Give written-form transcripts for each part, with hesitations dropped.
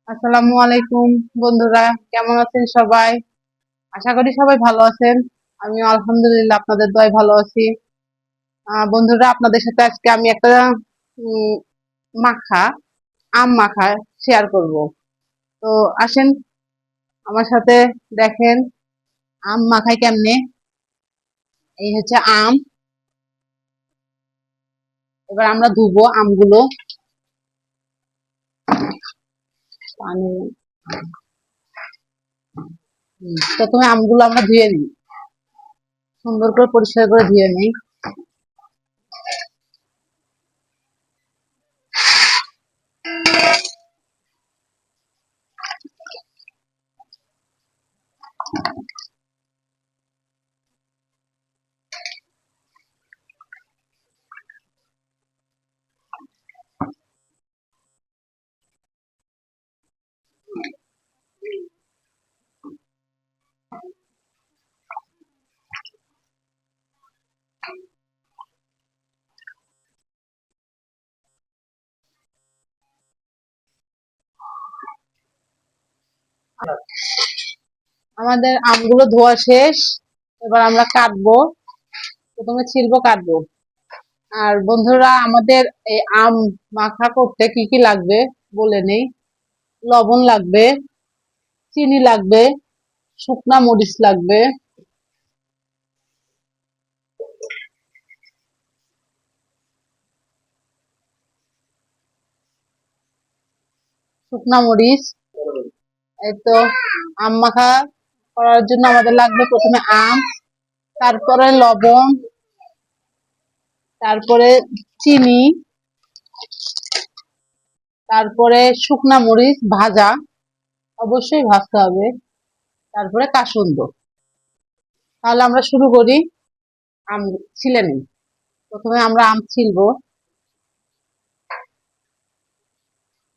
আসসালামু আলাইকুম বন্ধুরা, কেমন আছেন সবাই? আশা করি সবাই ভালো আছেন। আমি আলহামদুলিল্লাহ আপনাদের দোয়ায় ভালো আছি। বন্ধুরা, আপনাদের সাথে আজকে আমি একটা উম, মাখা আম মাখা শেয়ার করব। তো আসেন আমার সাথে, দেখেন আম মাখাই কেমনে। এই হচ্ছে আম। এবার আমরা ধুবো আমগুলো। পানি প্রথমে আমগুলো আমরা ধুয়ে নিই, সুন্দর করে পরিষ্কার করে ধুয়ে নিই। আমাদের আমগুলো ধোয়া শেষ। এবার আমরা কাটবো, প্রথমে ছিলবো, কাটবো। আর বন্ধুরা, আমাদের এই আম মাখা করতে কি কি লাগবে বলে নেই। লবণ লাগবে, চিনি লাগবে, শুকনা মরিচ লাগবে, শুকনা মরিচ। এই তো, আম মাখা করার জন্য আমাদের লাগবে প্রথমে আম, তারপরে লবণ, তারপরে চিনি, তারপরে শুকনা মরিচ ভাজা, অবশ্যই ভাজতে হবে, তারপরে কাসুন্দ। তাহলে আমরা শুরু করি। আম ছিলে নিই। প্রথমে আমরা আম ছিলবো,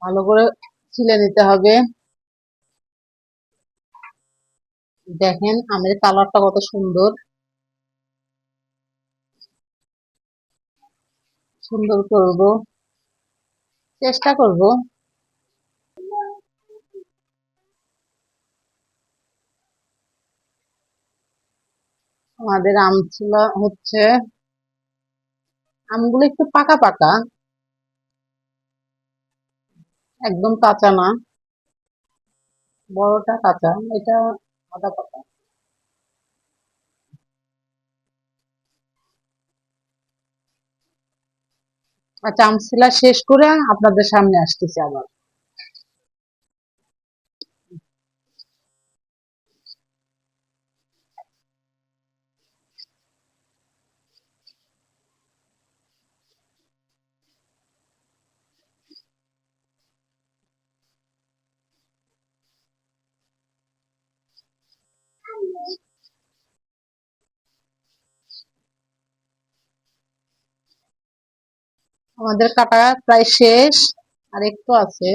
ভালো করে ছিলে নিতে হবে। দেখেন আমের কালারটা কত সুন্দর, সুন্দর করব, চেষ্টা করব। আমাদের আম ছিল হচ্ছে, আমগুলো একটু পাকা পাকা, একদম কাঁচা না। বড়টা কাঁচা, এটা আধা পাকা। আচ্ছা, আম ছিলা শেষ করে আপনাদের সামনে আসতেছি আবার। আমাদের কাটা প্রায় শেষ, আর একটু আছে।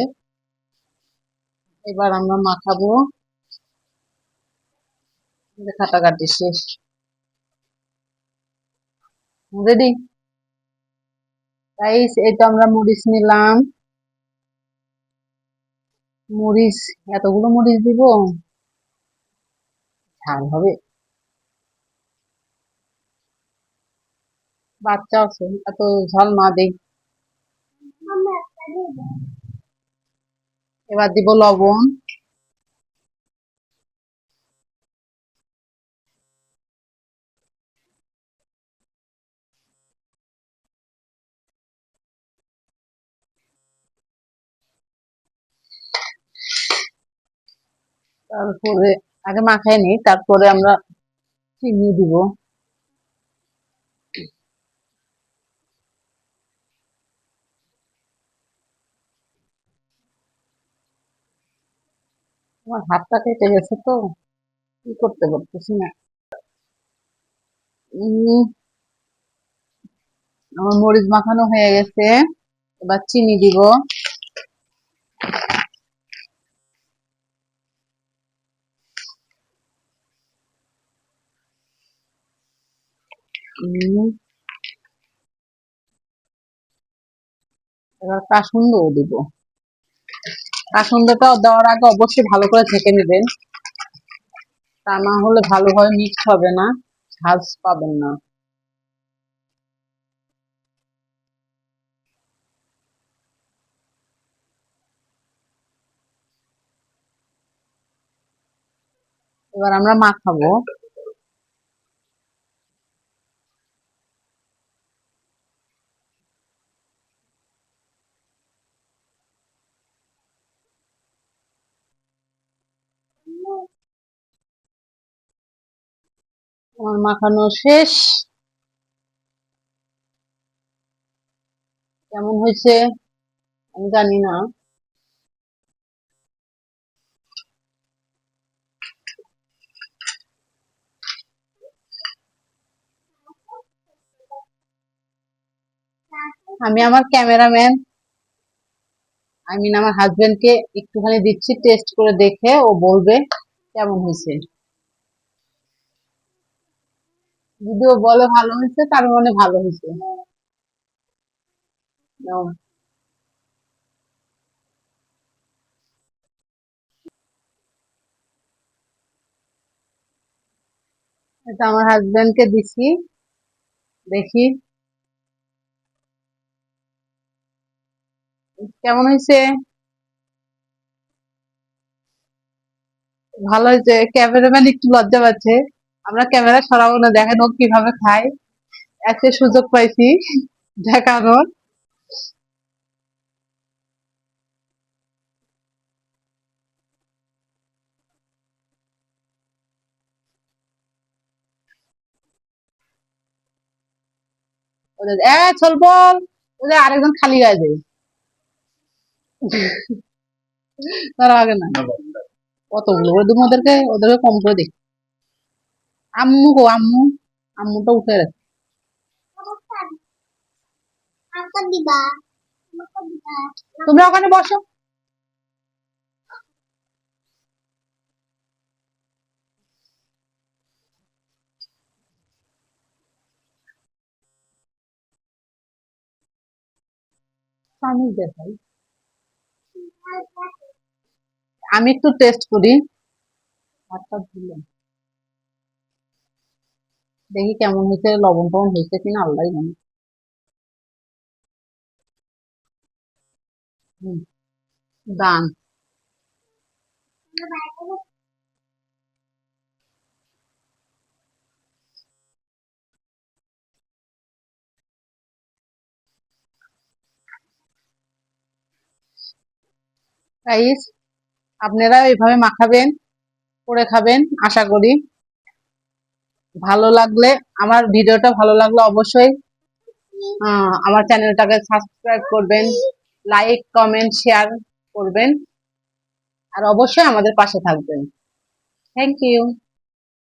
এবার আমরা মাখাবো। কাটাকাটি শেষ, রেডি। গাইস, এই তো আমরা মরিচ নিলাম। মরিচ, এতগুলো মরিচ দিব, ঝাল হবে। বাচ্চা আছে, এত ঝাল না দেই। এবার দিব লবণ, তারপরে আগে মাখাই নিই, তারপরে আমরা চিনি দিব। আমার হাতটা কেটে গেছে তো, কি করতে পারতেছি না। উম, আমার মরিচ মাখানো হয়ে গেছে। এবার চিনি দিব। উম, এবার কাসুন্দ দিব। কাসুন্দাটা দেওয়ার আগে অবশ্যই ভালো করে ছেঁকে নেবেন, তা না হলে ভালোভাবে মিক্স হবে না, ঝাঁজ পাবেন না। এবার আমরা মাখাবো। আমার মাখানো শেষ। কেমন হয়েছে আমি জানি না। আমি আমার ক্যামেরাম্যান আমার হাজবেন্ডকে একটুখানি দিচ্ছি, টেস্ট করে দেখে ও বলবে কেমন হয়েছে। যদি ও বলে ভালো হয়েছে তার মানে ভালো হয়েছে। নাও, এটা আমার হাজবেন্ডকে দিছি, দেখি কেমন হয়েছে। ভালো হয়েছে। ক্যামেরাম্যান একটু লজ্জা পাচ্ছে, আমরা ক্যামেরা সরাবো না, দেখেন ও কিভাবে খায়। একটা সুযোগ পাইছি দেখানোর। ওদের চল বল, ওদের আরেকজন খালি গায়ে দেয়। তারা আগে না, কতগুলো করে দেবো ওদেরকে, ওদেরকে কম করে দিই। আম্মু গো আম্মু, আম্মুটা উঠে গেছে। তোমরা ওখানে বসো। আমি দেখাই, আমি একটু টেস্ট করি। হাতটা ধুলাম, দেখি কেমন হয়েছে, লবণ টবণ হয়েছে কিনা আল্লাহ জানে। হুম, ডান। গাইস, আপনারা এইভাবে মাখাবেন, করে খাবেন আশা করি। ভালো লাগলে, আমার ভিডিওটা ভালো লাগলে অবশ্যই আমার চ্যানেলটাকে সাবস্ক্রাইব করবেন, লাইক কমেন্ট শেয়ার করবেন, আর অবশ্যই আমাদের পাশে থাকবেন। Thank you.